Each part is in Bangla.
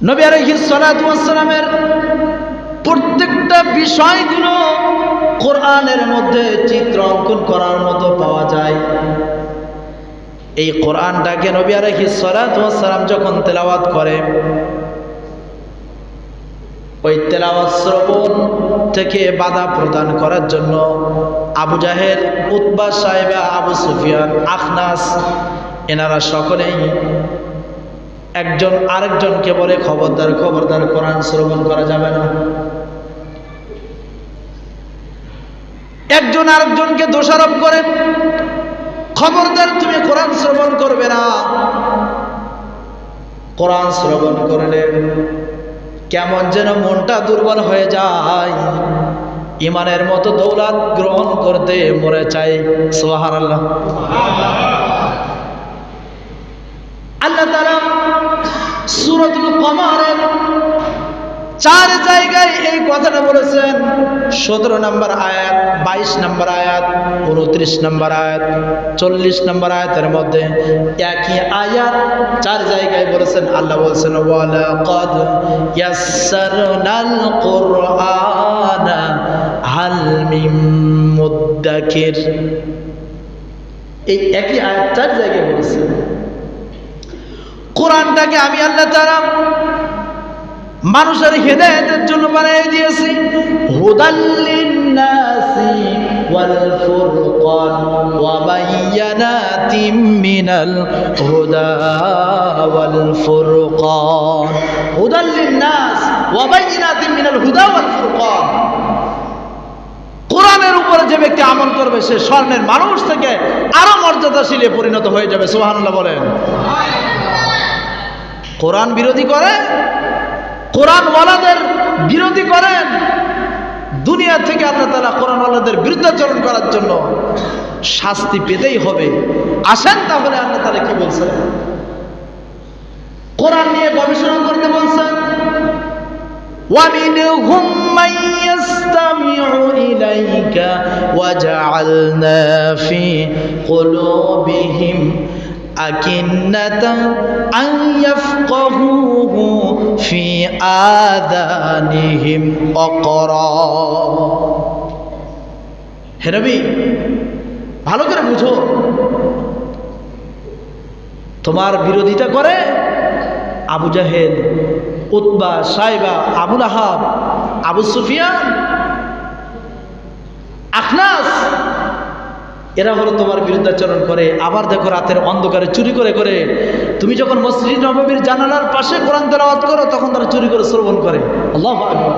নবী আলাইহিস সালাতু ওয়াস সালামের প্রত্যেকটা বিষয়গুলো কোরআনের মধ্যে চিত্র অঙ্কন করার মতো পাওয়া যায়। এই কোরআনটাকে নবী আলাইহিস সালাতু ওয়াস সালাম যখন তেলাওয়াত করে, ওই তেলাওয়াত শ্রবণ থেকে বাধা প্রদান করার জন্য আবু জাহেল, উতবা, সাইবা, আবু সুফিয়ান, আখনাস এনারা সকলেই একজন আরেকজনকে বলে, খবরদার খবরদার কোরআন শ্রবণ করা যাবে না। একজন আরেকজনকে দোষারোপ করে, খবরদার তুমি কোরআন শ্রবণ করবে না। কোরআন শ্রবণ করলে কেমন যেন মনটা দুর্বল হয়ে যায়, ইমানের মতো দৌলত গ্রহণ করতে মরে চাই। সুবহানাল্লাহ। আল্লাহ তাআলা সূরাতুল কমারের 4 জায়গায় এই কথাটা বলেছেন। 17 নম্বর আয়াত, 22 নম্বর আয়াত, 29 নম্বর আয়াত, 40 নম্বর আয়াতের মধ্যে একই আয়াত 4 জায়গায় বলেছেন। আল্লাহ বলছেন, ওয়ালাকাদ ইয়াসসারনাল কুরআনা হাল মিন মুদ্দাকির। এই একই আয়াত 4 জায়গায় বলেছেন। কোরআনটাকে আমি আল্লাহ তাআলা মানুষের হেদায়েতের জন্য বানিয়ে দিয়েছি। হুদাল লিন-নাসি ওয়াল ফুরকান ওয়া বায়্যানাতিম মিনাল হুদা ওয়াল ফুরকান। হুদাল লিন-নাস ওয়া বায়্যানাতিম মিনাল হুদা ওয়াল ফুরকান। কোরআনের উপরে যে ব্যক্তি আমল করবে সে স্বর্ণের মানুষ থেকে আরো মর্যাদাশীলে পরিণত হয়ে যাবে। সুবহানাল্লাহ বলেন। কোরআন বিরোধী করে, কোরআনওয়ালাদের বিরোধী করেন, দুনিয়া থেকে আল্লাহ তাআলা কোরআনওয়ালাদের বিরুদ্ধাচরণ করার জন্য শাস্তি পেতেই হবে। আসেন তাহলে আল্লাহ তাআলা কি বলছেন, কোরআন নিয়ে গবেষণা করতে বলছেন। وَمِنْهُمْ مَنْ يَسْتَمِعُ إِلَيْكَ وَجَعَلْنَا فِي قُلُوبِهِمْ أَكِنَّةً أَنْ يَفْقَهُوهُ فِي آذَانِهِمْ وَقْرًا। হে নবী, ভালো করে বুঝো, তোমার বিরোধিতা করে আবু জাহেল, উতবা, সাইবা, আবু লাহাব, আবু সুফিয়ান, আখনাস, এরা হলো তোমার বিরুদ্ধাচরণ করে। আবার দেখো রাতের অন্ধকারে চুরি করে করে তুমি যখন মসজিদ নববীর জানালার পাশে কোরআন তেলাওয়াত করো তখন তারা চুরি করে শ্রবণ করে। আল্লাহু আকবার।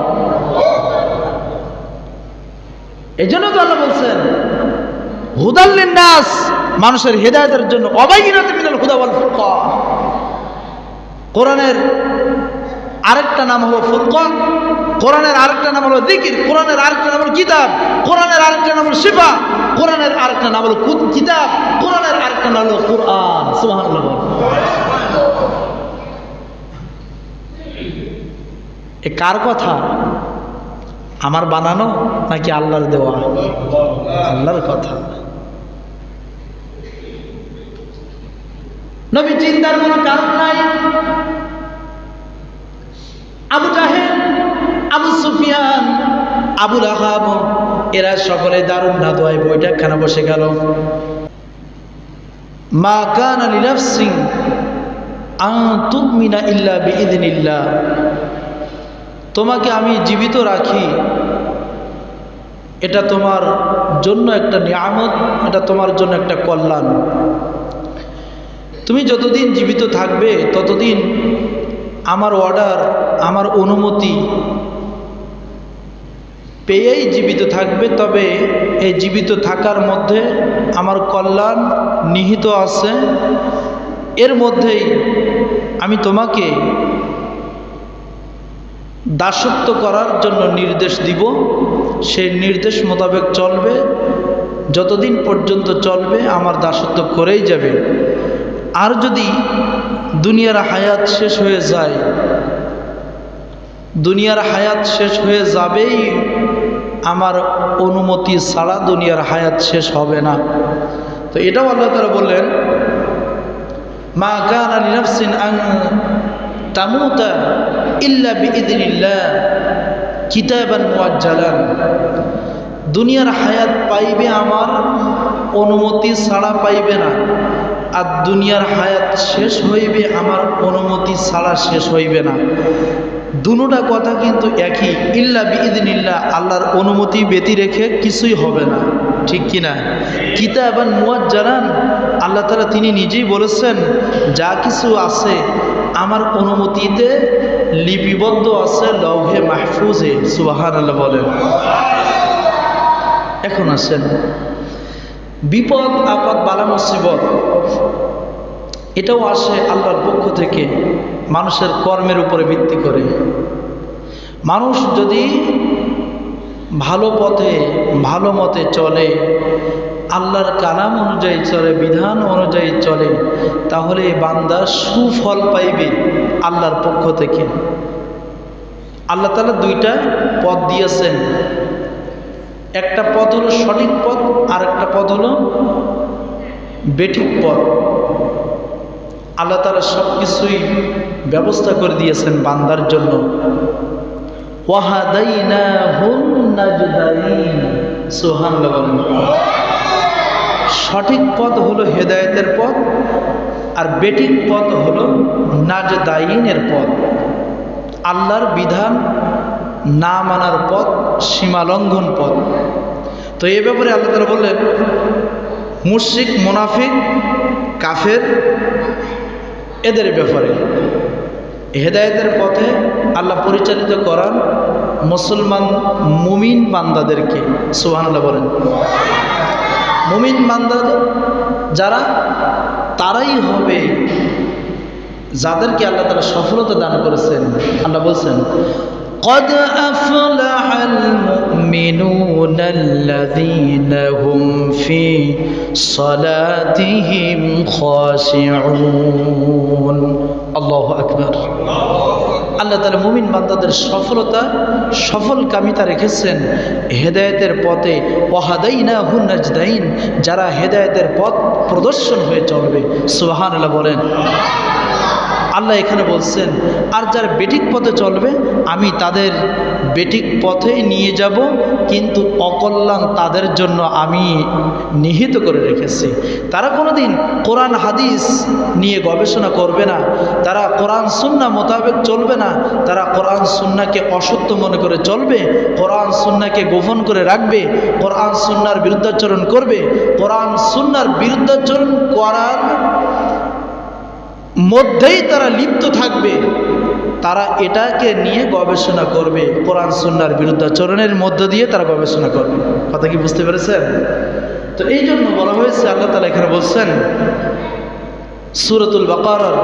এই জন্য তো আল্লাহ বলছেন হুদাল লিন-নাস, মানুষের হেদায়েতের জন্য, ওয়াবায়্যিনাতিন মিনাল হুদা ওয়াল ফুরকান। কোরআনের আরেকটা নাম হলো ফুরকান, কোরআনের আরেকটা নাম হলো যিকির, কোরআনের আরেকটা নাম হলো কিতাব, কোরআনের আরেকটা নাম হলো শিফা, কোরআনের আরেকটা নাম হলো কিতাব, কোরআনের আরেকটা নাম হলো কুরআন। সুবহানাল্লাহ। এ কার কথা? আমার বানানো নাকি আল্লাহর দেওয়া? আল্লাহর কথা। নবী চিন্তার কোনো কারণ নাই। আবু জাহেল, আবু সুফিয়ান, আবু লাহাব এরা সকলে দারুন নাদওয়ায় বৈঠকখানা বসে গেল। মা কানা লিনাফসিন আন তুমিনা ইল্লা বিইذনিল্লাহ। তোমাকে আমি জীবিত রাখি, এটা তোমার জন্য একটা নিয়ামত, এটা তোমার জন্য একটা কল্যাণ। তুমি যতদিন জীবিত থাকবে ততদিন আমার অর্ডার, আমার অনুমতি পেয়েই জীবিত থাকবে। তবে এই জীবিত থাকার মধ্যে আমার কল্যাণ নিহিত আছে। এর মধ্যেই আমি তোমাকে দাসত্ব করার জন্য নির্দেশ দিব, সেই নির্দেশ মোতাবেক চলবে। যতদিন পর্যন্ত চলবে আমার দাসত্ব করেই যাবে। আর যদি দুনিয়ার হায়াত শেষ হয়ে যায়, দুনিয়ার হায়াত শেষ হয়ে যাবেই, আমার অনুমতি ছাড়া দুনিয়ার হায়াত শেষ হবে না। তো এটাও আল্লাহ তাআলা বললেন, মা কানা লিনাফসিন আন তামুতা ইল্লা বিইذনিল্লাহ কিতাবান মুআজ্জালান, দুনিয়ার হায়াত পাইবে আমার অনুমতি ছাড়া পাইবে না, আর দুনিয়ার হায়াত শেষ হইবে আমার অনুমতি ছাড়া শেষ হইবে না। দুটোটা কথা কিন্তু একই, ইল্লা বিইذনিল্লাহ, আল্লাহর অনুমতি ব্যতি রেখে কিছুই হবে না, ঠিক কিনা? কিতাবান মুআজ্জালান, আল্লাহ তাআলা তিনি নিজেই বলেছেন যা কিছু আছে আমার অনুমতিতে লিপিবদ্ধ আছে লৌহে মাহফুজে। সুবহানাল্লাহ বলেন। এখন আসেন, বিপদ আপদ বালা মুসিবত এটাও আসে আল্লাহর পক্ষ থেকে, মানুষের কর্মের উপরে ভিত্তি করে। মানুষ যদি ভালো পথে ভালো মতে চলে, আল্লাহর কালাম অনুযায়ী চলে, বিধান অনুযায়ী চলে, তাহলে বান্দা সুফল পাইবে আল্লাহর পক্ষ থেকে। আল্লাহ তাআলা দুইটা পথ দিয়েছেন, একটা পথ হলো সঠিক পথ, আর একটা পথ হলো বেঠিক পথ। আল্লাহ তাআলা সব কিছুই ব্যবস্থা করে দিয়েছেন বান্দার জন্য। ওয়াহাদাইনাহুন নাজদাইন, সুবহানাল্লাহ বলেন। সঠিক পথ হলো হেদায়েতের পথ, আর বেঠিক পথ হলো নাজদাইনের পথ, আল্লাহর বিধান না মানার পথ, সীমালঙ্ঘন পথ। তো এই ব্যাপারে আল্লাহ তাআলা বললেন, মুশরিক, মুনাফিক, কাফের এদের ব্যাপারে হেদায়েতের পথে আল্লাহ পরিচালিত করান মুসলমান মুমিন বান্দাদেরকে। সুবহানাল্লাহ বলেন। মুমিন বান্দা যারা, তারাই হবে যাদেরকে আল্লাহ তাআলা সফলতা দান করেছেন। আল্লাহ বলছেন, قد أفلح المؤمنون الذين هم في صلاتهم خاشعون। الله أكبر। আল্লাহ তাআলা মুমিন বান্দাদের সফলতা, সফলকামিতা রেখেছেন হেদায়েতের পথে। ওয়াহাদাইনাহুন নাজদাইন, যারা হেদায়েতের পথ প্রদর্শন হয়ে চলবে। সুবহানাল্লাহ বলেন। আল্লাহ এখানে বলছেন, আর যারা বেঠিক পথে চলবে আমি তাদের বেঠিক পথে নিয়ে যাব, কিন্তু অকল্যাণ তাদের জন্য আমি নিহিত করে রেখেছি। তারা কোনোদিন কোরআন হাদিস নিয়ে গবেষণা করবে না, তারা কোরআন সুন্নাহ মোতাবেক চলবে না, তারা কোরআন সুন্নাহকে অসত্য মনে করে চলবে, কোরআন সুন্নাহকে গোপন করে রাখবে, কোরআন সুন্নাহর বিরুদ্ধাচরণ করবে। কোরআন সুন্নাহর বিরুদ্ধাচরণ করার মধ্যেই তারা লিপ্ত থাকবে, তারা এটাকে নিয়ে গবেষণা করবে, কোরআন সুন্নাহর বিরুদ্ধাচরণের মধ্য দিয়ে তারা গবেষণা করবে। কথা কি বুঝতে পেরেছেন? তো এই জন্য বলা হয়েছে, আল্লাহ তাআলা এখানে বলছেন সূরাতুল বাকারার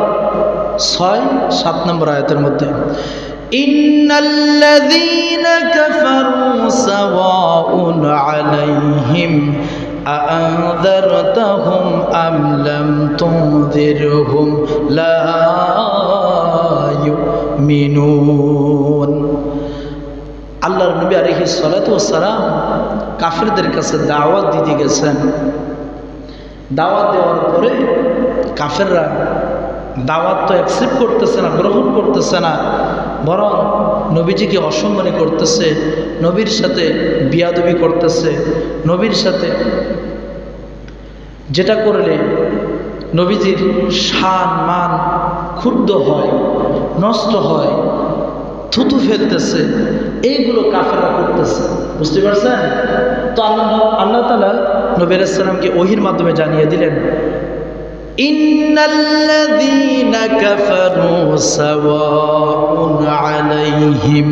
6-7 নম্বর আয়াতের মধ্যে, ইন্নাল্লাযীনা কাফারু সাওয়াউন আলাইহিম আ'আনযারতাহুম আম লাম তুনযিরহুম লা ইউমিনুন। আল্লাহর নবী আলাইহিস সালাতু ওয়াস সালাম কাফেরদের কাছে দাওয়াত দিতে গেছেন। দাওয়াত দেওয়ার পরে কাফেররা দাওয়াত তো অ্যাকসেপ্ট করতেছে না, গ্রহণ করতেছে না, বরং নবীজিকে অসম্মানী করতেছে, নবীর সাথে বিয়াদবি করতেছে, নবীর সাথে যেটা করলে নবীজির শান মান ক্ষুব্ধ হয়, নষ্ট হয়, থুতু ফেলতেছে, এইগুলো কাফেররা করতেছে। বুঝতে পারছেন? তো আল্লাহ তাআলা নবী আলাইহিস সালামকে ওহীর মাধ্যমে জানিয়ে দিলেন, ইন্নাল্লাযীনা কাফারু সাওয়াউন আলাইহিম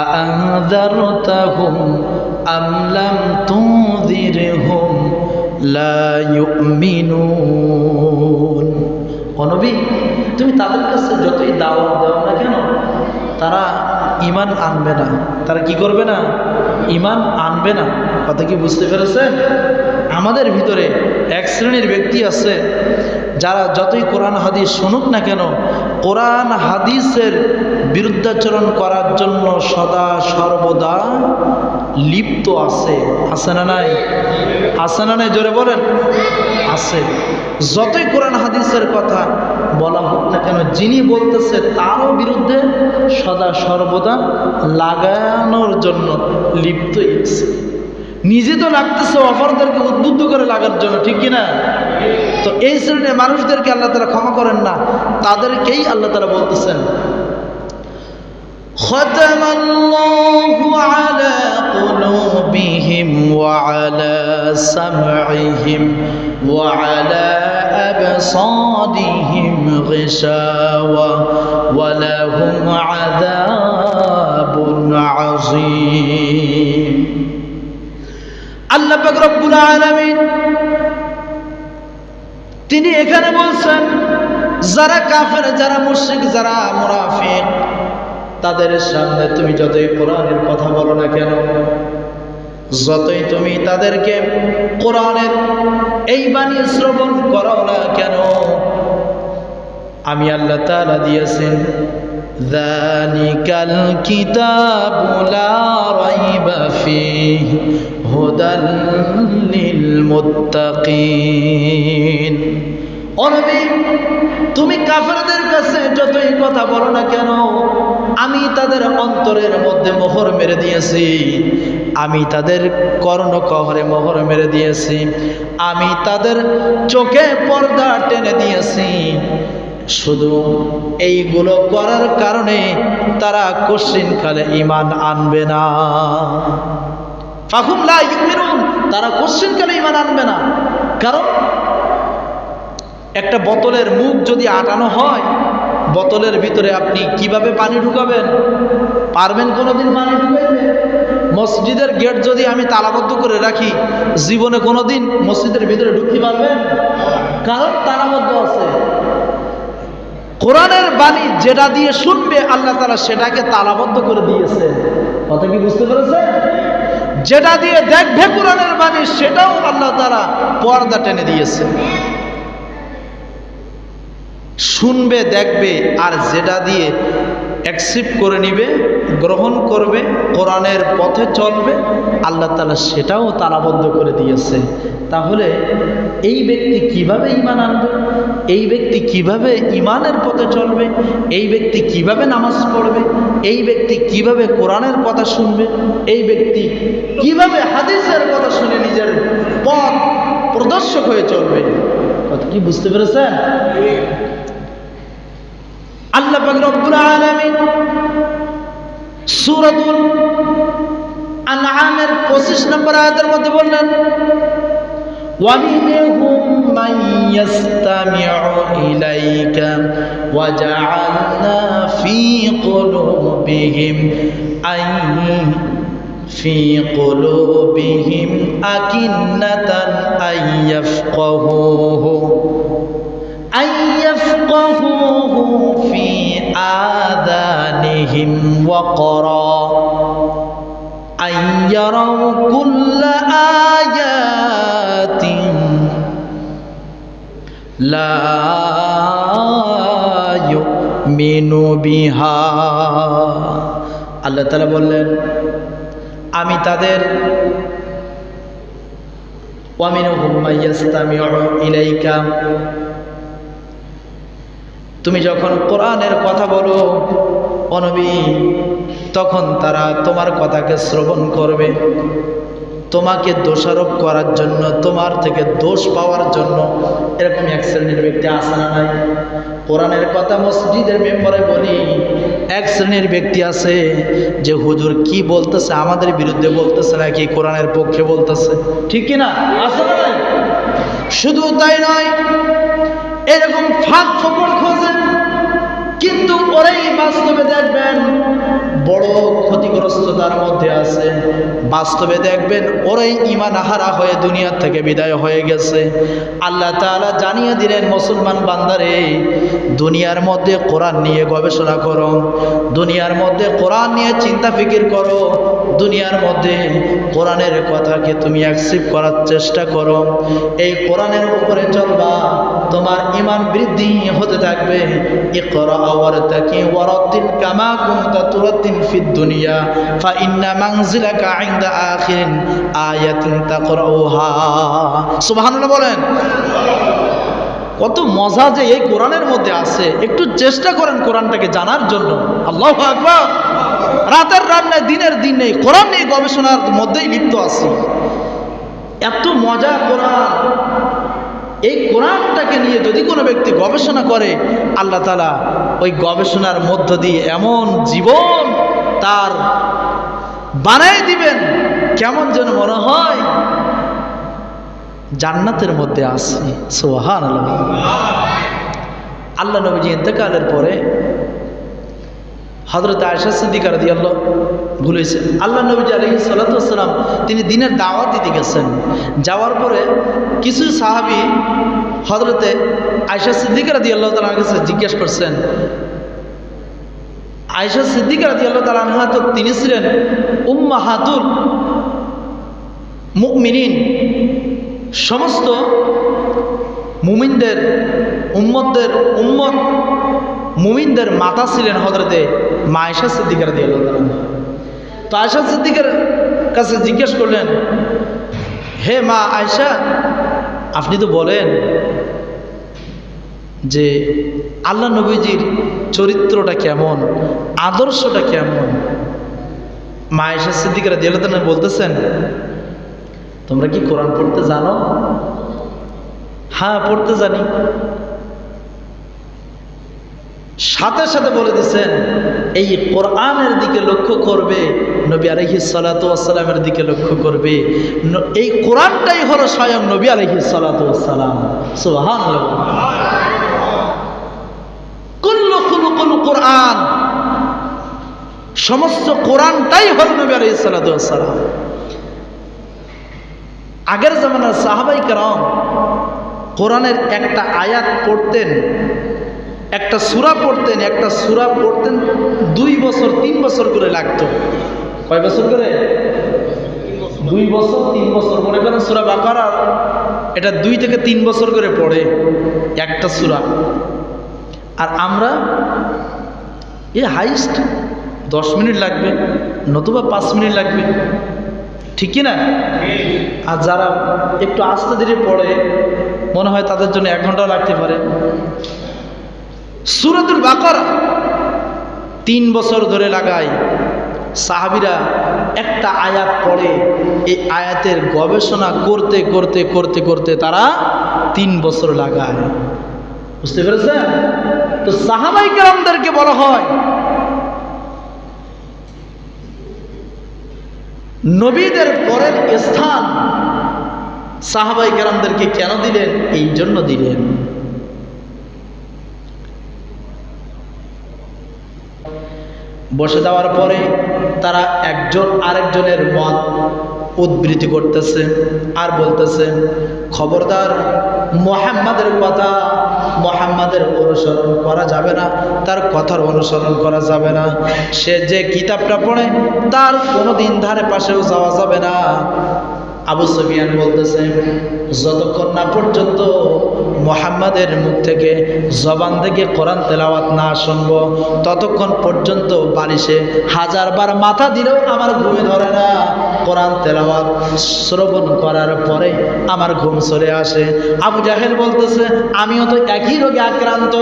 আ'আনযারতাহুম আম লাম তুনযিরহুম লা ইউমিনুন। ও নবী, তুমি তাদের কাছে যতই দাওয়াত দাও না কেন, তারা ঈমান আনবে না। তারা কি করবে না? ঈমান আনবে না। কথা কি বুঝতে পেরেছেন? আমাদের ভিতরে এক শ্রেণীর ব্যক্তি আছে যারা যতই কোরআন হাদিস শুনুক না কেন, কোরআন হাদিসের বিরুদ্ধাচরণ করার জন্য সদা সর্বদা লিপ্ত আছে। আছে না নাই? আছে না নাই? জোরে বলেন। আছে। যতই কোরআন হাদিসের কথা বলা হোক না কেন, যিনি বলতেছে তারও বিরুদ্ধে সদা সর্বদা লাগানোর জন্য লিপ্তই আছে। নিজে তো লাগতেছে অপরদেরকে উদ্বুদ্ধ করে লাগার জন্য, ঠিক কিনা? তো এই শ্রেণীর মানুষদেরকে আল্লাহ তাআলা ক্ষমা করেন না, তাদেরকেই আল্লাহ তাআলা বলতেছেন ختم الله على قلوبهم وعلى سمعهم وعلى أبصارهم غشاوة ولهم عذاب عظيم আল্লাহ পাক রব্বুল আলামিন তিনি এখানে বলছেন যারা কাফের, যারা মুশরিক, যারা মুনাফিক, তাদের সামনে তুমি যতই কোরআনের কথা বলো না কেন, যতই তুমি তাদেরকে কোরআনের এই বাণী শ্রবণ করাও না কেন, আমি আল্লাহ তাআলা দিয়েছেন যালিকাল কিতাবু লা রাইবা ফীহি হুদাল লিল মুত্তাকিন। ও নবী, তুমি কাফেরদের কাছে যতই কথা বলো না কেন, আমি তাদের অন্তরের মধ্যে মোহর মেরে দিয়েছি, আমি তাদের কর্ণকহরে মোহর মেরে দিয়েছি, আমি তাদের চোখে পর্দা টেনে দিয়েছি। শুধু এইগুলো করার কারণে তারা কশিনকালে ঈমান আনবে না। ফাহুম লা ইউমিনুন, তারা কশিনকালে ঈমান আনবে না। কারণ একটা বোতলের মুখ যদি আটানো হয়, বোতলের ভিতরে আপনি কিভাবে পানি ঢুকাবেন? পারবেন কোনোদিন পানি ঢুকাইতে? মসজিদের গেট যদি আমি তালাবদ্ধ করে রাখি, জীবনে কোনোদিন মসজিদের ভিতরে ঢুকতে পারবেন? কারণ তালাবদ্ধ আছে। কোরআনের বাণী যেটা দিয়ে শুনবে আল্লাহ তাআলা সেটাকে তালাবদ্ধ করে দিয়েছে। কথা কি বুঝতে পেরেছেন? যেটা দিয়ে দেখবে কোরআনের বাণী সেটাও আল্লাহ তাআলা পর্দা টেনে দিয়েছে। শুনবে, দেখবে, আর যেটা দিয়ে অ্যাকসেপ্ট করে নিবে, গ্রহণ করবে, কোরআনের পথে চলবে, আল্লাহ তাআলা সেটাও তালাবদ্ধ করে দিয়েছে। তাহলে এই ব্যক্তি কিভাবে ঈমান আনবে? এই ব্যক্তি কিভাবে ঈমানের পথে চলবে? এই ব্যক্তি কিভাবে নামাজ পড়বে? এই ব্যক্তি কিভাবে কোরআনের কথা শুনবে? এই ব্যক্তি কিভাবে হাদিসের কথা শুনে নিজের পথ প্রদর্শক হয়ে চলবে? কথা কি বুঝতে পেরেছেন? আল্লাহ পাক রব্বুল আলামিন সূরাতুল আনআমের 25 নম্বর আয়াতের মধ্যে বললেন ওয়া মিনহুম মান ইয়াসতামিউ ইলাইকা ওয়া জাআলনা ফি কুলুবিহিম আকিন্নাতান আইয়াফকাহুহু في آذانهم وقرا أن يروا كل آيات لا يؤمنوا بها। আল্লাহ তাআলা বললেন আমি তাদের ওয়া মিনহুম মান ইয়াসতামিউ ইলাইকা, তুমি যখন কোরআনের কথা বলো ও নবী, তখন তারা তোমার কথাকে শ্রবণ করবে, তোমাকে দোষারোপ করার জন্য, তোমার থেকে দোষ পাওয়ার জন্য। এরকম এক শ্রেণীর ব্যক্তি আছে না নাই? কোরআনের কথা মসজিদের মেম্বারে বলি, এক শ্রেণীর ব্যক্তি আছে যে হুজুর কি বলতেছে আমাদের বিরুদ্ধে বলতেছে নাকি কোরআনের পক্ষে বলতেছে, ঠিক কিনা? আছে না নাই? শুধু তাই নয়, এরকম ফাঁক ফোকর খোঁজেন, কিন্তু ওরাই বাস্তবে দেখবেন বড় ক্ষতিগ্রস্ততার মধ্যে আছে। বাস্তবে দেখবেন ওরাই ঈমান হারা হয়ে দুনিয়া থেকে বিদায় হয়ে গেছে। আল্লাহ তাআলা জানিয়ে দিলেন মুসলমান বান্দারে, দুনিয়ার মধ্যে কোরআন নিয়ে গবেষণা করো, দুনিয়ার মধ্যে কোরআন নিয়ে চিন্তা ফিকির করো, দুনিয়ার মধ্যে কোরআনের কথাকে তুমি অ্যাকসেপ্ট করার চেষ্টা করো। এই কোরআনের উপরে চলবা, তোমার ঈমান বৃদ্ধি হতে থাকবে। ইকরা ওয়ারতাকি ওয়ারাতিল কামা কুনতা তুরাতিল ফিদ দুনিয়া ফাইন্না মানজিলাকা ইনদা আখিরিন আয়াতিন তাকরাউহা। সুবহানাল্লাহ বলেন। কত মজা যে এই কোরআনের মধ্যে আছে, একটু চেষ্টা করেন কোরআনটাকে জানার জন্য। আল্লাহু আকবার। রাতের রান্নায় দিনের দিন নেই, কোরআন নিয়ে গবেষণার মধ্যেই লিপ্ত আছি। এত মজা কোরআন। এই কোরআনটাকে নিয়ে যদি কোনো ব্যক্তি গবেষণা করে, আল্লাহ তাআলা ওই গবেষণার মধ্য দিয়ে এমন জীবন তার বানায় দিবেন, কেমন যেন মনে হয় জান্নাতের মধ্যে আছি। সুবহানাল্লাহ। আল্লাহ নবীজি ইন্তেকালের পরে হযরত আয়েশা সিদ্দিকা রাদিয়াল্লাহু বলেছেন, আল্লাহ নবীজি আলাইহিস সালাতু ওয়াস সালাম তিনি দ্বীনের দাওয়াত দিতে গেছেন। যাওয়ার পরে কিছু সাহাবী হযরতে আয়েশা সিদ্দিকা রাদিয়াল্লাহু তাআলার কাছে জিজ্ঞেস করছেন। আয়েশা সিদ্দিকা রাদিয়াল্লাহু তাআলা আনহা তো তিনি ছিলেন উম্মাহাতুল মুমিনিন, সমস্ত মুমিনদের উম্মতদের মুমিনদের মাতা ছিলেন হযরতে মা আয়েশা সিদ্দিকা রাদিয়াল্লাহু তাআলা। তো আয়েশা সিদ্দিকার কাছে জিজ্ঞেস করলেন, হে মা আয়েশা, আপনি তো বলেন যে আল্লাহ নবীজির চরিত্রটা কেমন, আদর্শটা কেমন। মা আয়েশা সিদ্দিকা রাদিয়াল্লাহু তাআলা বলতেছেন, তোমরা কি কোরআন পড়তে জানো? হ্যাঁ, পড়তে জানি। সাথে সাথে বলে দিচ্ছেন, এই কোরআনের দিকে লক্ষ্য করবে, নবী আলাইহিস সালাতু ওয়াস সালামের দিকে লক্ষ্য করবে। এই কোরআনটাই হলো স্বয়ং নবী আলাইহিস সালাতু ওয়াস সালাম। সুবহানাল্লাহ। কুল্লু খুলুকুল কোরআন, সমস্ত কোরআনটাই হলো নবী আলাইহিস সালাতু ওয়াস সালাম। আগের জামানার সাহাবায়ে কেরাম কোরআনের একটা আয়াত পড়তেন, একটা সূরা পড়তেন, একটা সূরা পড়তেন 2 বছর 3 বছর করে লাগতো। কয় বছর করে? 2 বছর 3 বছর। মনে করেন সূরা বাকারা, এটা 2 থেকে 3 বছর করে পড়ে একটা সূরা। আর আমরা হাইস্ট 10 মিনিট লাগবে, নতুবা 5 মিনিট লাগবে, ঠিক কি না? আর যারা একটু আস্তে ধীরে পড়ে, মনে হয় তাদের জন্য 1 ঘন্টাও লাগতে পারে। সূরাতুল বাকারা 3 বছর ধরে লাগায় সাহাবীরা, একটা আয়াত পড়ে, এই আয়াতের গবেষণা করতে করতে করতে করতে তারা 3 বছর লাগায়। বুঝতে পেরেছেন? তো সাহাবায়ে কেরামদেরকে বলা হয় নবীদের পরের স্থান। সাহাবায়ে কেরামদেরকে কেন দিলেন? এই জন্য দিলেন। বসে দেওয়ার পরে তারা একজন আরেকজনের মত উদ্ধৃতি করতেছে আর বলতেছে, খবরদার মুহাম্মাদের কথা, মুহাম্মাদের অনুসরণ করা যাবে না, তার কথার অনুসরণ করা যাবে না। সে যে কিতাবটা পড়ে তার কোনোদিন ধারে পাশেও যাওয়া যাবে না। আবু সুফিয়ান বলতেছে, যতক্ষণ না পর্যন্ত মুহাম্মাদের মুখ থেকে, জবান থেকে কোরআন তেলাওয়াত না শুনবো, ততক্ষণ পর্যন্ত বালিশে 1000 বার মাথা দিলেও আমার ঘুমে ধরে না। কোরআন তেলাওয়াত শ্রবণ করার পরে আমার ঘুম চলে আসে। আবু জাহেল বলতেছে, আমিও তো একই রোগে আক্রান্ত।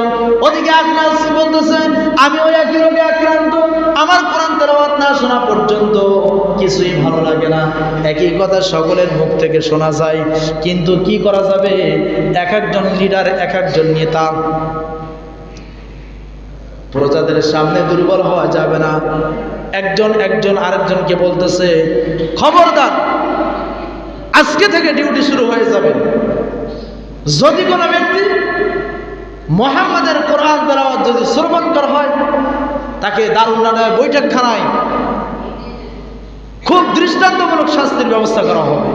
ওদিকে আখনাস বলতেছে, আমিও একই রোগে আক্রান্ত, আমার কোরআন তেলাওয়াত না শোনা পর্যন্ত কিছুই ভালো লাগে না। একই কথা সকলের মুখ থেকে শোনা যায়, কিন্তু কি করা যাবে? এক একজন লিডার, এক একজন নেতা, প্রজাদের সামনে দুর্বল হওয়া যাবে না। একজন আরেকজনকে বলতেছে, খবরদার, আজকে থেকে ডিউটি শুরু হয়ে যাবে। যদি কোনো ব্যক্তি মুহাম্মাদের কোরআন তেলাওয়াত যদি শ্রবণ করা হয়, তাকে দারুল নাদায় বৈঠকখানায় খুব দৃষ্টান্তমূলক শাস্তির ব্যবস্থা করা হবে।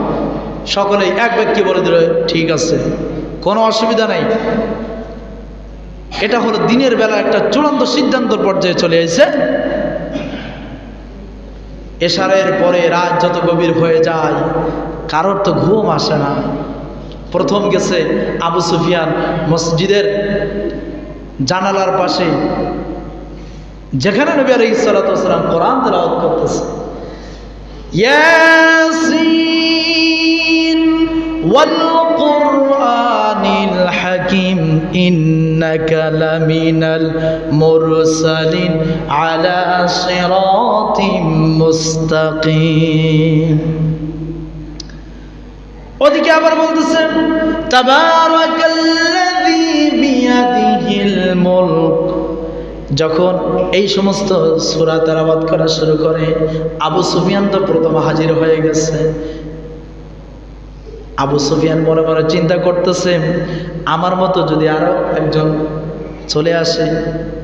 সকলেই এক ব্যক্তি বলে দিল, ঠিক আছে, কোনো অসুবিধা নাই। এটা হলো দিনের বেলা একটা চূড়ান্ত সিদ্ধান্তর পর্যায়ে চলে এসেছে। এশারের পরে রাত যত গভীর হয়ে যায়, কারোর তো ঘুম আসে না। প্রথম গেছে আবু সুফিয়ান মসজিদের জানালার পাশে, যেখানে নবী আলাইহিস সালাতু ওয়াস সালাম কোরআন তেলাওয়াত করতেছে, ইয়াসিন ওয়াল কুরআনিল হাকিম ইন্নাকা লামিনাল মুরসালিন আলা সিরাতিম মুস্তাকিম। ওদিকে আবার বলতেছেন তাবারাকাল্লাযী বিয়াদিহিল মুলক। যখন এই সমস্ত সূরা তেলাওয়াত করা শুরু করে, আবু সুফিয়ান তো প্রথম হাজির হয়ে গেছে। আবু সুফিয়ান মনে মনে চিন্তা করতেছে, আমার মতো যদি আরো একজন চলে আসে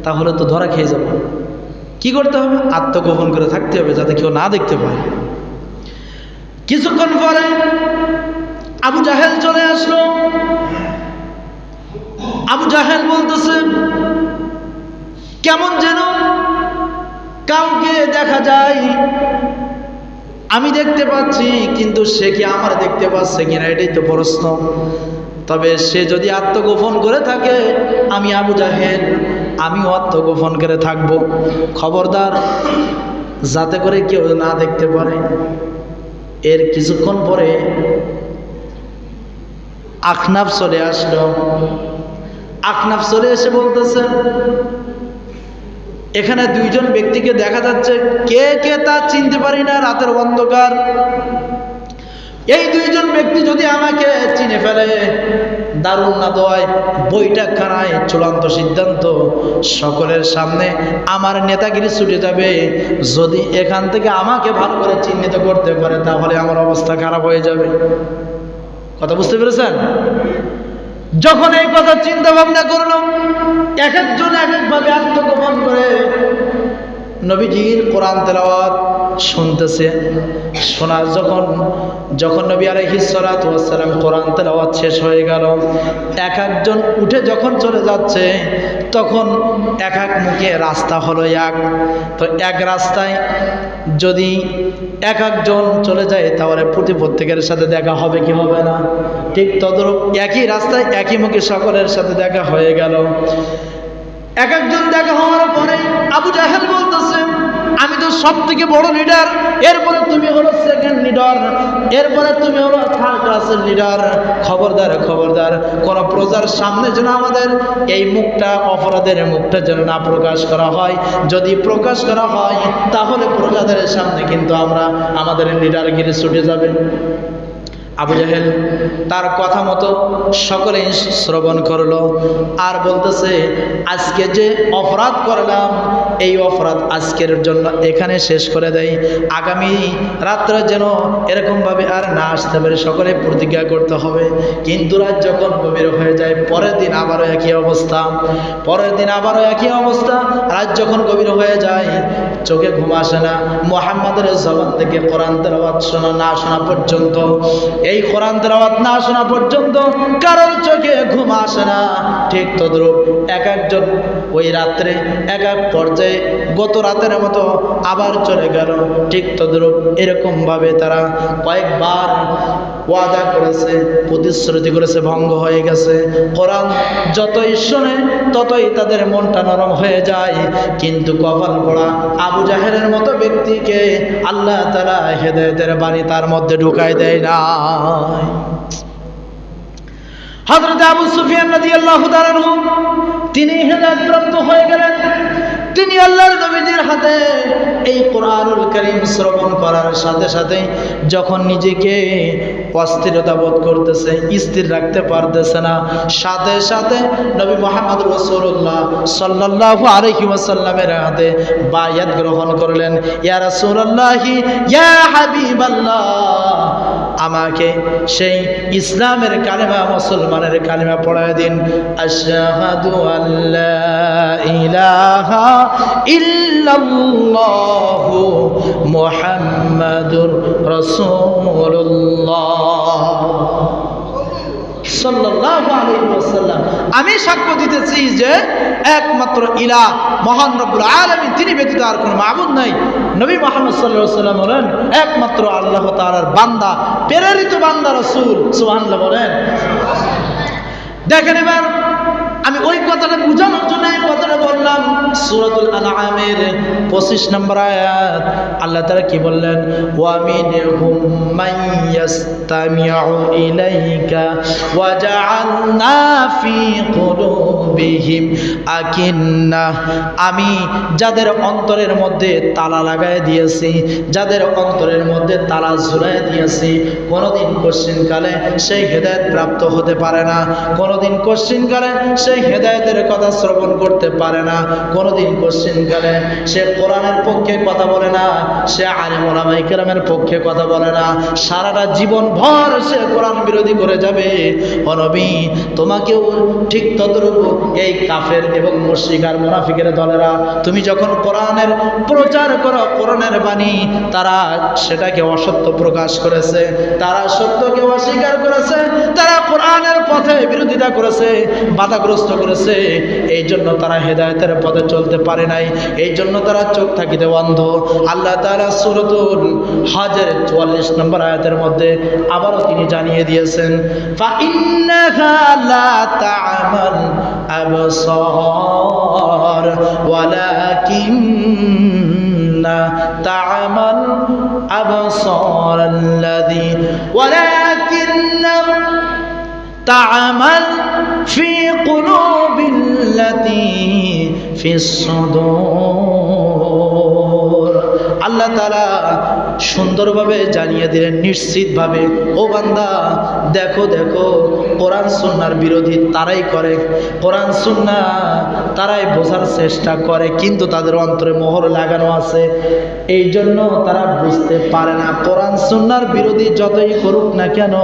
তাহলে তো ধরা খেয়ে যাব। কি করতে হবে? আত্মগোপন করে থাকতে হবে যাতে কেউ না দেখতে পায়। কিছুক্ষণ পরে আবু জাহেল চলে আসলো। আবু জাহেল বলতেছে, কেমন যেন কাউকে দেখা যায়, আমি দেখতে পাচ্ছি, কিন্তু সে কি আমার দেখতে পাচ্ছে কিনা এটাই তো প্রশ্ন। তবে সে যদি আত্মগোপন করে থাকে, আমি আবু জাহেল আমিও আত্মগোপন করে থাকবো। খবরদার যাতে করে কেউ না দেখতে পারে। এর কিছুক্ষণ পরে আখনাফ চলে আসলো। আখনাফ চলে এসে বলতেছে, এখানে দুইজন ব্যক্তিকে দেখা যাচ্ছে, কে কে তা চিনতে পারি না, রাতের অন্ধকার। এই দুইজন ব্যক্তি যদি আমাকে চিনে ফেলে, দারুণ না দয় বইটা খানায় চূড়ান্ত সিদ্ধান্ত, সকলের সামনে আমার নেতাগিরি ছুটে যাবে। যদি এখান থেকে আমাকে ভালো করে চিহ্নিত করতে পারে তাহলে আমার অবস্থা খারাপ হয়ে যাবে। কথা বুঝতে পেরেছেন? যখন এই কথা চিন্তা ভাবনা করলো, এক একজন এক একভাবে আত্মগোপন করে নবীজির কোরআন তেলাওয়াত শুনতেছে। শোনার যখন নবী আলাইহিস সালাতু ওয়াস সালাম কোরআন তেলাওয়াত শেষ হয়ে গেল, এক একজন উঠে যখন চলে যাচ্ছে, তখন এক এক মুখে রাস্তা হলো এক। তো এক রাস্তায় যদি এক একজন চলে যায় তাহলে প্রত্যেকের সাথে দেখা হবে কি হবে না? ঠিক তদ্রূপ একই রাস্তায় একই মুখে সকলের সাথে দেখা হয়ে গেল। এক একজন দেখা হওয়ার পরে আবু জাহেল বলতেছে, আমি তো সব থেকে বড় লিডার, এরপরে তুমি হলো সেকেন্ড লিডার, এরপরে তুমি হলো থার্ড ক্লাসের লিডার। খবরদার খবরদার, কোন প্রজার সামনে যেন আমাদের এই মুখটা, অপরাধের মুখটা যেন না প্রকাশ করা হয়। যদি প্রকাশ করা হয় তাহলে প্রজাদের সামনে কিন্তু আমরা আমাদের লিডারগিরি ছুটে যাবে। আবু জাহেল তার কথা মতো সকলেই শ্রবণ করলো, আর বলতেছে, আজকে যে অপরাধ করলাম এই অপরাধ আজকের জন্য এখানে শেষ করে দেয়, আগামী রাত্রে যেন এরকমভাবে আর না আসতে পারে, সকলে প্রতিজ্ঞা করতে হবে। কিন্তু রাত যখন গভীর হয়ে যায়, পরের দিন আবারও একই অবস্থা, রাত যখন গভীর হয়ে যায়, চোখে ঘুম আসে না। মুহাম্মাদের জবান থেকে কোরআন তেলাওয়াত না শোনা পর্যন্ত, এই কোরআন তেলাওয়াত না শোনা পর্যন্ত কারোর চোখে ঘুম আসে না। ঠিক তদ্রূপ এক একজন ওই রাত্রে এক এক পর্যায়ে গত রাতের মতো আবার চলে গেল। ঠিক তদ্রূপ এরকম ভাবে তারা কয়েকবার ওয়াদা করেছে, প্রতিশ্রুতি করেছে, ভঙ্গ হয়ে গেছে। কোরআন যতই শোনে ততই তাদের মনটা নরম হয়ে যায়। কিন্তু কপাল পোড়া আবু জাহেলের মতো ব্যক্তিকে আল্লাহ তাআলা হেদায়েতের বাণী তার মধ্যে ঢুকাই দেয় না। হযরত আবু সুফিয়ান রাদিয়াল্লাহু তাআলা আনহু তিনি হেদায়েত প্রাপ্ত হয়ে গেলেন। তিনি আল্লাহর নবীজির হাতে এই কোরআনুল কারীম শ্রবণ করার সাথে সাথে যখন নিজেকে অস্থিরতা বোধ করতেছে, স্থির রাখতে পারতেছে না, সাথে সাথে নবী মুহাম্মদ রাসূলুল্লাহ সাল্লাল্লাহু আলাইহি ওয়াসাল্লামের হাতে বায়াত গ্রহণ করলেন। ইয়া রাসূলুল্লাহি ইয়া হাবিবাল্লাহ, আমাকে সেই ইসলামের কালেমা, মুসলমানের কালেমা পড়ায় দিন। আশহাদু আল্লা ইলাহা ইল্লাল্লাহু মুহাম্মাদুর রাসূলুল্লাহ সাল্লাল্লাহু আলাইহি ওয়াসাল্লাম, আমি সাক্ষ্য দিতেছি যে একমাত্র ইলাহ মহান রব্বুল আলামিন, তিনি ব্যতীত আর কোনো মাবুদ নাই। নবী মুহাম্মদ সাল্লাল্লাহু আলাইহি ওয়াসাল্লাম বলেন একমাত্র আল্লাহ তাআলার বান্দা, প্রেরিত বান্দা রাসূল। সুবহানাল্লাহ বলেন। দেখেন এবার আমি ওই কথাটা বোঝানোর জন্য এই কথাটা বললাম। সূরাতুল আনআমের 25 নম্বর আয়াত আল্লাহ তাআলা কি বললেন? ওয়া মিনহুম মান ইয়াসতামিউ ইলাইকা ওয়া জাআলনা ফি কুলুবিহিম আকিন্নাহ, আমি যাদের অন্তরের মধ্যে তালা লাগায় দিয়েছি, যাদের অন্তরের মধ্যে তালা ঝুলায় দিয়েছি, কোনোদিন কোশ্চিনকালে সেই হেদায়েত প্রাপ্ত হতে পারে না, কোনোদিন কোশ্চিনকালে সেই হেদায়েতের কথা শ্রবণ করতে পারে না, কোনোদিন কোশ্চিনকালে সে কোরআনের পক্ষে কথা বলে না, সে আলেম ওলামায়ে কেরামের পক্ষে কথা বলে না, সারাটা জীবন ভর সে কোরআন বিরোধী করে যাবে। ও নবী, তোমাকেও ঠিক ততটুকু এই কাফের এবং মুশরিক আর মুনাফিকের দলেরা তুমি যখন কোরআনের প্রচার করো, কোরআনের বাণী, তারা সেটাকে অসত্য প্রকাশ করেছে, তারা সত্যকে অস্বীকার করেছে, তারা কোরআনের পথে বিরোধিতা করেছে, বাধাগ্রস্ত করেছে। এই জন্য তারা হেদায়েতের পথে চলতে পারে নাই, এই জন্য তারা চোখ থাকিতে অন্ধ। আল্লাহ তাআলা সূরাতুল হজের 44 নম্বর আয়াতের মধ্যে আবারও তিনি জানিয়ে দিয়েছেন, ফাইন্নাহা লা তা'মাল আবসার ওয়ালাকিন্না তা'মাল আবসার আল্লাযী ওয়ালাকিন্না তা'মাল ফি কুলুবিল্লাতী ফিস সুদূর। আল্লাহ তাআলা সুন্দরভাবে জানিয়ে দিলেন, নিশ্চিতভাবে, ও বান্দা দেখো দেখো, কোরআন সুন্নাহর বিরোধী তারাই করে, কোরআন সুন্নাহ তারাই বোঝার চেষ্টা করে, কিন্তু তাদের অন্তরে মোহর লাগানো আছে, এই জন্য তারা বুঝতে পারে না। কোরআন সুন্নাহর বিরোধী যতই করুক না কেন,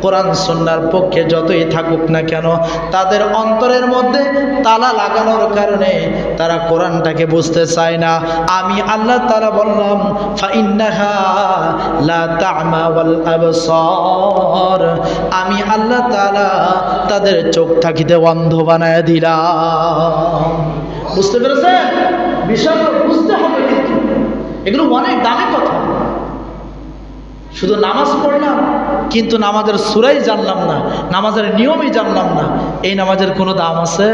কোরআন সুন্নাহর পক্ষে যতই থাকুক না কেন, তাদের অন্তরের মধ্যে তালা লাগানোর কারণে তারা কোরআনটাকে বুঝতে চায় না। আমি আল্লাহ তাআলা বললাম, ফাইন্নাহা লা তা'মা ওয়াল আবসার, আমি আল্লাহ তাআলা তাদের চোখ থাকিতে অন্ধ বানায় দিলাম। বুঝতে পেরেছেন? বিষয়টা বুঝতে হবে, কিন্তু এগুলো অনেক দামি কথা। শুধু নামাজ পড়লাম কিন্তু নামাজের সূরাই জানলাম না, নামাজের নিয়মই জানলাম না, এই নামাজের কোনো দাম আছে?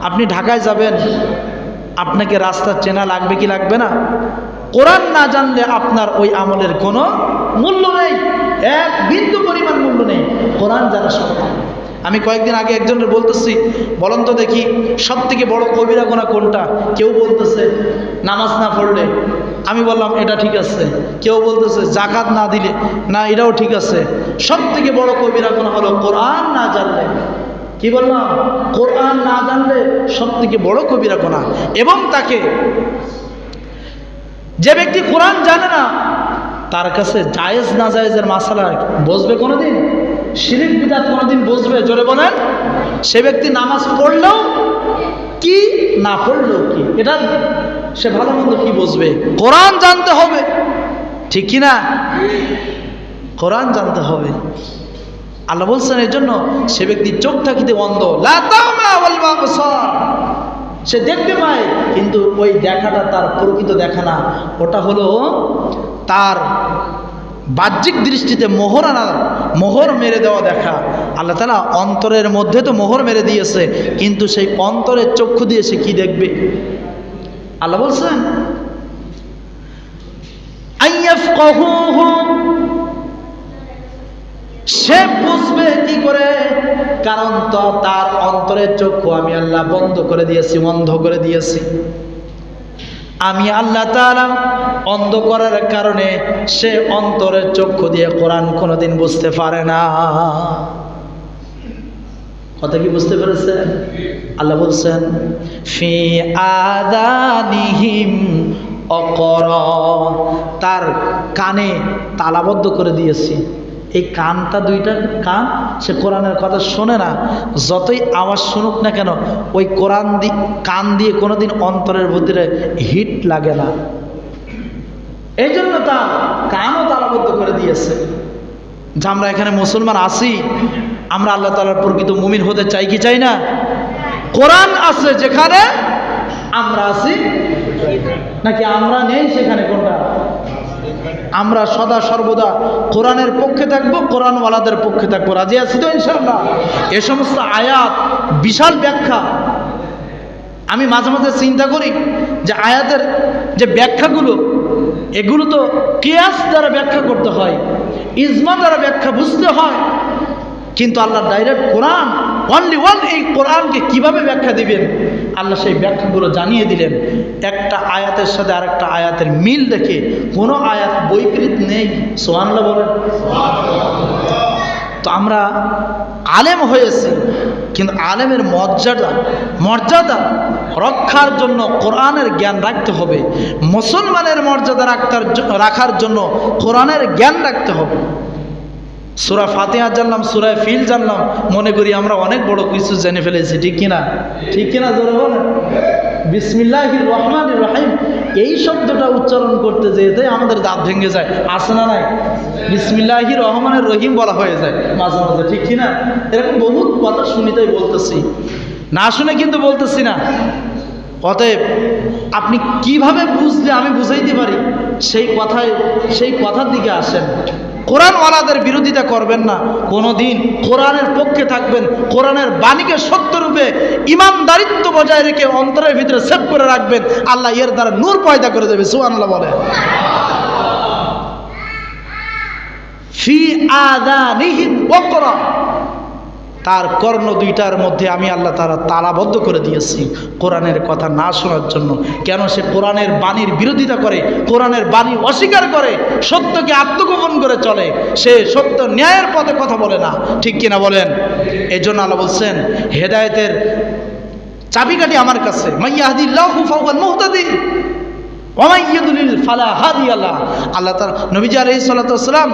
আপনি ঢাকায় যাবেন, আপনাকে রাস্তা চেনা লাগবে কি লাগবে না? কোরআন না জানলে আপনার ওই আমলের কোনো মূল্য নেই, এক বিন্দু পরিমাণ মূল্য নেই। কোরআন জানা সত্ত্বেও আমি কয়েকদিন আগে একজনের বলতেছি, বলেন তো দেখি সব থেকে বড় কবিরা গুনাহ কোনটা? কেউ বলতেছে নামাজ না পড়লে, আমি বললাম এটা ঠিক আছে। কেউ বলতেছে যাকাত না দিলে, না এটাও ঠিক আছে। সব থেকে বড় কবিরা গুনাহ হলো কোরআন না জানলে। কি বললাম? কোরআন না জানলে সব থেকে বড় কবিরা গুনাহ। এবং তাকে, যে ব্যক্তি কোরআন জানে না, তার কাছে জায়েজ না জায়েজের মাসালা বুঝবে কোনোদিন? শিরক বিদআত কোনোদিন বুঝবে? জোরে বলেন। সে ব্যক্তি নামাজ পড়লেও কি, না পড়লেও কি, এটা সে ভালো মন্দ কি বুঝবে? কোরআন জানতে হবে, ঠিক কি না? কোরআন জানতে হবে। আল্লাহ বলছেন এই জন্য সে ব্যক্তি চোখ থাকিতে অন্ধ, লা তা'মা ওয়াল আবসার, সে দেখতে পায় কিন্তু ওই দেখাটা তার প্রকৃত দেখা না, ওটা হলো তার বাহ্যিক দৃষ্টিতে মোহর মেরে দেওয়া দেখা। আল্লাহ তাআলা অন্তরের মধ্যে তো মোহর মেরে দিয়েছে, কিন্তু সেই অন্তরের চক্ষু দিয়ে সে কি দেখবে? আল্লাহ বলছেন আইয়াফকাহুহু, সে বুঝবে কি করে? কারণ তো তার অন্তরের চক্ষু আমি আল্লাহ বন্ধ করে দিয়েছি, অন্ধ করে দিয়েছি। আমি আল্লাহ তাআলা অন্ধ করার কারণে সে অন্তরের চক্ষু দিয়ে কোরআন কোনোদিন বুঝতে পারে না। কথা কি বুঝতে পেরেছেন? আল্লাহ বলছেন ফি আযানিহিম ওয়াকরা, তার কানে তালাবদ্ধ করে দিয়েছি। এই কানটা, দুইটা কান, সে কোরআনের কথা শোনে না। যতই আওয়াজ শুনুক না কেন, ওই কোরআন কান দিয়ে কোনোদিন অন্তরের ভিতরে হিট লাগে না। এই জন্য তার কানও তালাবদ্ধ করে দিয়েছে। যে আমরা এখানে মুসলমান আছি, আমরা আল্লাহ তাআলার প্রকৃত মুমিন হতে চাই কি চাই না? কোরআন আছে যেখানে আমরা আছি, নাকি আমরা নেই সেখানে? কোনটা? আমরা সদা সর্বদা কোরআনের পক্ষে থাকবো, কোরআনওয়ালাদের পক্ষে থাকবো। রাজি আছি তো ইনশাআল্লাহ? এ সমস্ত আয়াত বিশাল ব্যাখ্যা। আমি মাঝে মাঝে চিন্তা করি যে আয়াতের যে ব্যাখ্যাগুলো, এগুলো তো কিয়াস দ্বারা ব্যাখ্যা করতে হয়, ইজমা দ্বারা ব্যাখ্যা বুঝতে হয়, কিন্তু আল্লাহ ডাইরেক্ট কোরআন, অনলি ওয়ান, এই কোরআনকে কিভাবে ব্যাখ্যা দিবেন আল্লাহ সেই ব্যাখ্যাগুলো জানিয়ে দিলেন। একটা আয়াতের সাথে আরেকটা আয়াতের মিল দেখে কোনো আয়াত বৈপরীত নেই। সুবহানাল্লাহ বলেন। তো আমরা আলেম হয়েছি, কিন্তু আলেমের মর্যাদা রক্ষার জন্য কোরআনের জ্ঞান রাখতে হবে। মুসলমানের মর্যাদা রাখার জন্য কোরআনের জ্ঞান রাখতে হবে। সূরা ফাতিহা জানলাম, সূরা ফিল জানলাম, মনে করি আমরা অনেক বড় কিছু জেনে ফেলেছি। ঠিক কিনা? ঠিক কিনা? জোরে বলেন। বিসমিল্লাহির রহমানির রহিম, এই শব্দটা উচ্চারণ করতে যেতে আমাদের দাঁত ভেঙে যায়। আছে না নাই? বিসমিল্লাহির রহমানির রহিম বলা হয়ে যায় মাঝে মাঝে। ঠিক কিনা? এরকম বহুত কথা শুনি, তাই বলতেছি, না শুনে কিন্তু বলতেছি না। অতএব আপনি কিভাবে বুঝলে আমি বুঝাইতে পারি, সেই কথার দিকে আসেন। কোরআনওয়ালাদের বিরোধিতা করবেন না, কোনোদিন কোরআনের পক্ষে থাকবেন। কোরআনের বাণীকে সত্যরূপে ইমানদারিত্ব বজায় রেখে অন্তরের ভিতরে সেভ করে রাখবেন। আল্লাহ এর দ্বারা নূর পয়দা করে দেবে। সুবহানাল্লাহ বলে। ফি আযানিহিম ওয়াকরা, তার কর্ণ দুইটার মধ্যে আমি আল্লাহ তাআলা তালাবদ্ধ করে দিয়েছি কোরআনের কথা না শোনার জন্য। কেন? সে কোরআনের বাণীর বিরোধিতা করে, কোরআনের বাণী অস্বীকার করে, সত্যকে আত্মগোপন করে চলে, সে সত্য ন্যায়ের পথে কথা বলে না। ঠিক কিনা বলেন? এই জন্য আল্লাহ বলছেন হেদায়েতের চাবিকাঠি আমার কাছে। মাইয়াহদিল্লাহু ফাহুয়াল মুহতাদি ওয়া মাইয়ুদলিল ফালা হাদিয়া লাহ। আল্লাহ তাআলা নবীজি আলাইহিস সালাতু ওয়াস সালাম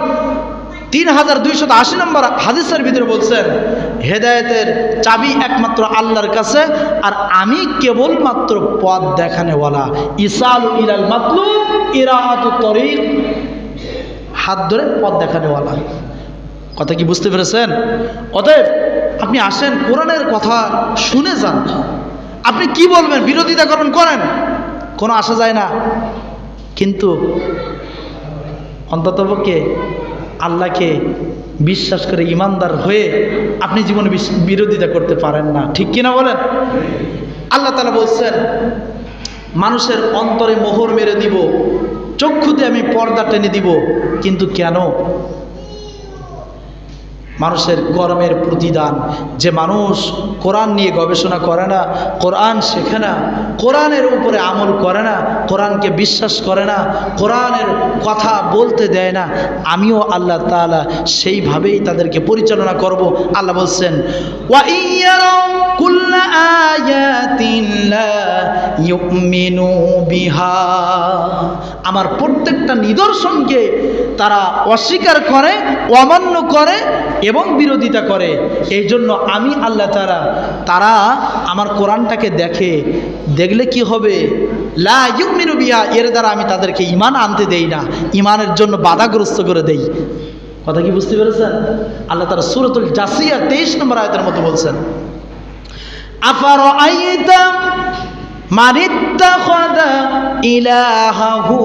3280 নম্বর হাদিসের ভিতরে বলছেন হেদায়েতের চাবি একমাত্র আল্লাহর কাছে, আর আমি কেবলমাত্র পথ দেখানেওয়ালা। ইসালু ইলাল মাতলুব ইরাআতু তরিক, হাত ধরে পথ দেখানেওয়ালা। কথা কি বুঝতে পেরেছেন? অতএব আপনি আসেন, কোরআনের কথা শুনে যান। আপনি কি বলবেন, বিরোধিতা করবেন, করেন, কোনো আসা যায় না, কিন্তু অন্ততপক্ষে আল্লাহকে বিশ্বাস করে ইমানদার হয়ে আপনি জীবনে বিরোধিতা করতে পারেন না। ঠিক কিনা বলেন? আল্লাহ তাআলা বলছেন মানুষের অন্তরে মোহর মেরে দিব, চক্ষুতে আমি পর্দা টেনে দিব। কিন্তু কেন? মানুষের কর্মের প্রতিদান। যে মানুষ কোরআন নিয়ে গবেষণা করে না, কোরআন শেখে না, কোরআনের উপরে আমল করে না, কোরআনকে বিশ্বাস করে না, কোরআনের কথা বলতে দেয় না, আমিও আল্লাহ তাআলা সেইভাবেই তাদেরকে পরিচালনা করব। আল্লাহ বলছেন ওয়া ইয়ারাউ কুল্লা আয়াতিন লা ইউমিনু বিহা, আমার প্রত্যেকটা নিদর্শনকে তারা অস্বীকার করে, অমান্য করে এবং বিরোধিতা করে। এই জন্য আমি আল্লাহ তারা আমার কোরআনটাকে দেখলে কি হবে? লা ইউমিনু বিহা, এর দ্বারা আমি তাদেরকে ঈমান আনতে দেই না, ঈমানের জন্য বাধাগ্রস্ত করে দেই। কথা কি বুঝতে পেরেছেন? আল্লাহ তাআলা সূরাতুল জাসিয়া 23 নম্বর আয়াতের মধ্যে বলছেন আফারাআইতা মান ইত্তাখাযা ইলাহাহু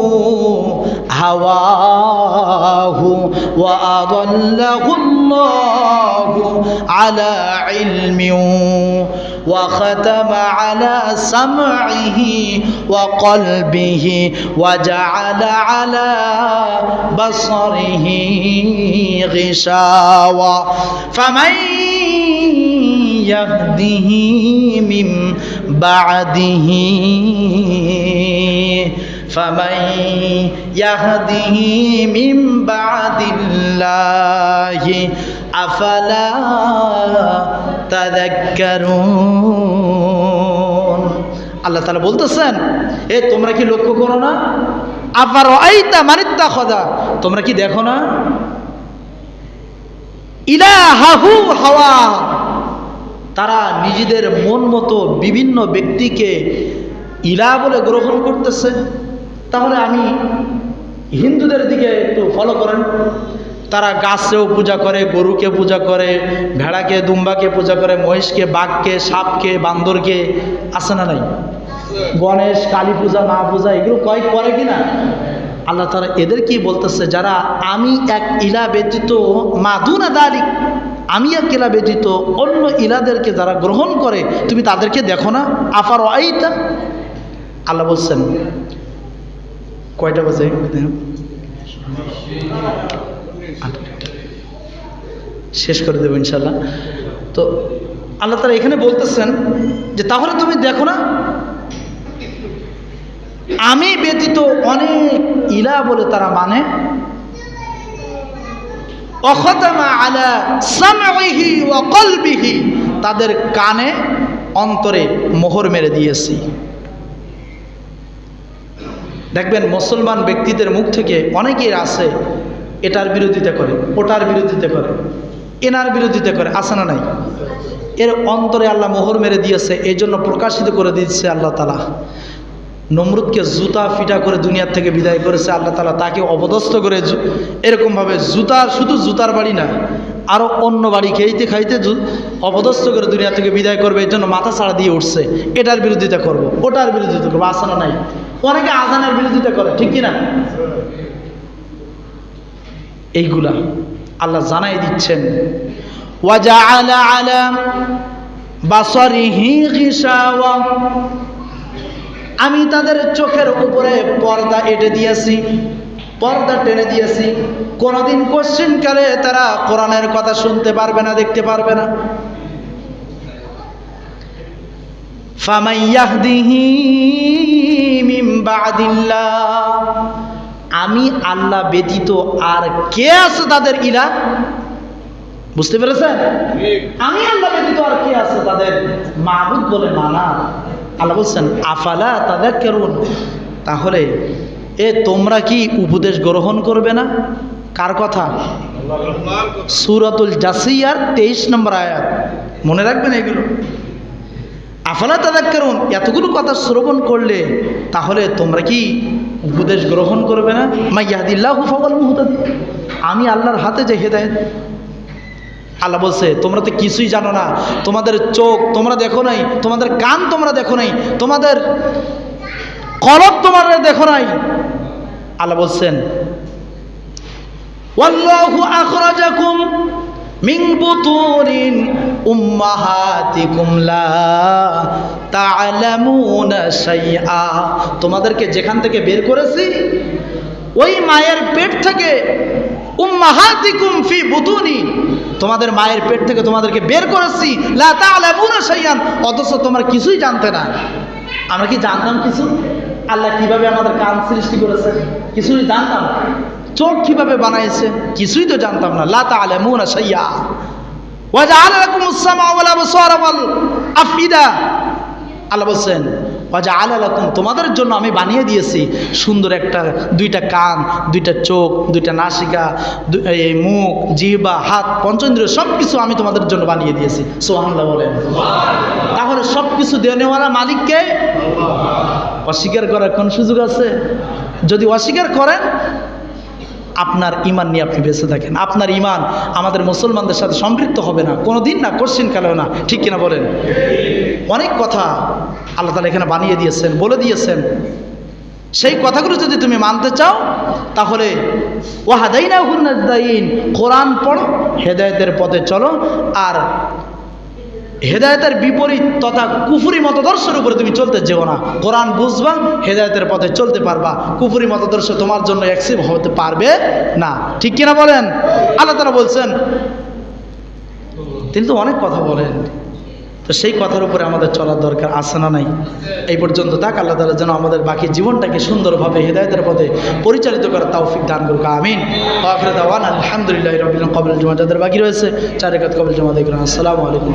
হাওয়াহু ওয়া আদাল্লাহুল্লাহু আলা ইলমিন ওয়া খাতামা আলা সামঈহি ওয়া কলবিহি ওয়া জাআলা আলা বাসারিহি গিশাওয়া ফামান ইয়াহদিহি মিন বা'দিহি ফামান ইয়াহদিহি মিন বা'দিল্লাহি আফালা তাযাক্কারুন। আল্লাহ তাআলা বলতেছেন তোমরা কি লক্ষ্য করো না? আফারাআইতা মান ইত্তাখাযা, তোমরা কি দেখো না? ইলাহাহু হাওয়া, তারা নিজেদের মন মতো বিভিন্ন ব্যক্তিকে ইলাহ বলে গ্রহণ করতেছে। তাহলে আমি হিন্দুদের দিকে একটু ফলো করেন, তারা গাছেও পূজা করে, গরুকে পূজা করে, ভেড়াকে দুম্বাকে পূজা করে, মহিষকে, বাঘকে, সাপকে, বান্দরকে, আছে না নাই? গণেশ, কালী পূজা, মা পূজা এগুলো করে কি না? আল্লাহ তাআলা এদেরকেই বলতেছে যারা আমি এক ইলা ব্যতীত মাদুনা দালিক, আমি এক ইলা ব্যতীত অন্য ইলাদেরকে যারা গ্রহণ করে তুমি তাদেরকে দেখো না? আফার আইতা, আল্লাহ বলছেন কয়টা বাজে শেষ করে দেবো ইনশাল্লাহ। তো আল্লাহ তাআলা এখানে বলতেছেন যে তাহলে তুমি দেখো না আমি ব্যতীত অনেক ইলা বলে তারা মানে, অখতামা আলা সামঈহি ওয়া কলবিহি, তাদের কানে অন্তরে মোহর মেরে দিয়েছি। দেখবেন মুসলমান ব্যক্তিদের মুখ থেকে অনেকেই আছে এটার বিরোধিতা করে, ওটার বিরোধিতা করে, এনার বিরোধিতা করে, আছে না নাই? এর অন্তরে আল্লাহ মোহর মেরে দিয়েছে, এই জন্য প্রকাশিত করে দিচ্ছে আল্লাহ তাআলা। নমরুদকে জুতা ফিটা করে দুনিয়ার থেকে বিদায় করেছে আল্লাহ তাআলা, তাকে অপদস্থ করে এরকমভাবে জুতার, শুধু জুতার বাড়ি না, আরও অন্য বাড়ি খাইতে খাইতে অপদস্থ করে দুনিয়া থেকে বিদায় করবে, এর জন্য মাথা ছাড়া দিয়ে উঠছে। এটার বিরোধিতা করব, ওটার বিরোধিতা করবো, আছে না নাই? অনেকে আজানের বিরোধিতা করে, ঠিক কিনা? এইগুলা আল্লাহ জানাই দিচ্ছেন, ওয়াজআলা আলা বাসারিহি গিশাওয়া, আমি তাদের চোখের উপরে পর্দা এঁটে দিয়েছি, পর্দা টেনে দিয়েছি। কোনোদিন কোশ্চিনকালে তারা কোরআনের কথা শুনতে পারবে না, দেখতে পারবে না। ফামান ইয়াহদিহি মিন বাদিল্লাহ, আমি আল্লাহ ব্যতীত আর কে আছে তাদের ইলা? বুঝতে পেরেছেন? আমি আল্লাহ ব্যতীত আর কে আছে তাদের মাবুদ বলে মানা। আল্লাহ বলছেন আফালা তাযাক্কারুন, তাহলে তোমরা কি উপদেশ গ্রহণ করবে না? কার কথা? সূরাতুল জাসিয়ার 23 নম্বর আয়াত, মনে রাখবেন এগুলো। আফালা তাযাক্কারুন, এতগুলো কথা শ্রবণ করলে তাহলে তোমরা কি উপদেশ গ্রহণ করবে না? মা ইয়াহদিল্লাহু ফাহুয়াল মুহতাদি, আমি আল্লাহর হাতে যে হেদায়েত। আল্লাহ বলছে তোমরা তো কিছুই জানো না, তোমাদের চোখ তোমরা দেখো নাই, তোমাদের কান তোমরা দেখো নাই, তোমাদের কলব তোমরা দেখো নাই। আল্লাহ বলছেন ওয়াল্লাহু আখরাজাকুম মিন বুতুনিন উম্মাহাতিকুম লা তা'লামুনা শাইআ, তোমাদেরকে যেখান থেকে বের করেছি ওই মায়ের পেট থেকে, উম্মাহাতিকুম ফি বুতুনি, তোমাদের মায়ের পেট থেকে তোমাদেরকে বের করেছি, লা তা'লামুনা শাইআন, অথচ তোমরা কিছুই জানতে না। আমরা কি জানতাম কিছু? আল্লাহ কিভাবে আমাদের কান সৃষ্টি করেছে কিছুই জানতাম না, চোখ কিভাবে বানাইছে কিছুই তো জানতাম না। লা তা'লামুনা শাইআ ওয়া জাআলা লাকুমুস সামআ ওয়াল আবসারা ওয়াল আফইদা, আল্লাহ বলছেন ওয়া জাআলা লাকুম, তোমাদের জন্য আমি বানিয়ে দিয়েছি সুন্দর একটা, দুইটা কান, দুইটা চোখ, দুইটা নাসিকা, এই মুখ, জিহ্বা, হাত, পঞ্চেন্দ্রিয়, সব কিছু আমি তোমাদের জন্য বানিয়ে দিয়েছি। সুবহানাল্লাহ বলেন। তাহলে সব কিছু দেওয়ালা মালিককে অস্বীকার করার কোন সুযোগ আছে? যদি অস্বীকার করেন আপনার ইমান নিয়ে আপনি বেঁচে থাকেন, আপনার ইমান আমাদের মুসলমানদের সাথে সম্পৃক্ত হবে না, কোনো দিন না, কোশ্চিন কালেও না, ঠিক কিনা বলেন? অনেক কথা আল্লাহ তাআলা এখানে বানিয়ে দিয়েছেন, বলে দিয়েছেন। সেই কথাগুলো যদি তুমি মানতে চাও তাহলে ওয়াহাদাইনাহুন নাজদাইন, কোরআন পড়ো, হেদায়েতের পথে চলো, আর হেদায়েতের বিপরীত তথা কুফরি মতদর্শের উপরে তুমি চলতে যেও না। কোরআন বুঝবা, হেদায়েতের পথে চলতে পারবা, কুফরি মতদর্শ তোমার জন্য অ্যাকসেপ্ট হতে পারবে না, ঠিক কিনা বলেন? আল্লাহ তাআলা বলছেন, তিনি তো অনেক কথা বলেন, তো সেই কথার উপরে আমাদের চলার দরকার আছে না নাই? এই পর্যন্ত থাক। আল্লাহ তাআলা যেন আমাদের বাকি জীবনটাকে সুন্দরভাবে হেদায়েতের পথে পরিচালিত করার তৌফিক দান করুক, আমিন। আখির দাওয়ানা আলহামদুলিল্লাহি রাব্বিল আলামিন। কবুল জুমা যাদের বাকি রয়েছে 4 রাকাত কবুল জুমা দেখুন। আসসালামু আলাইকুম।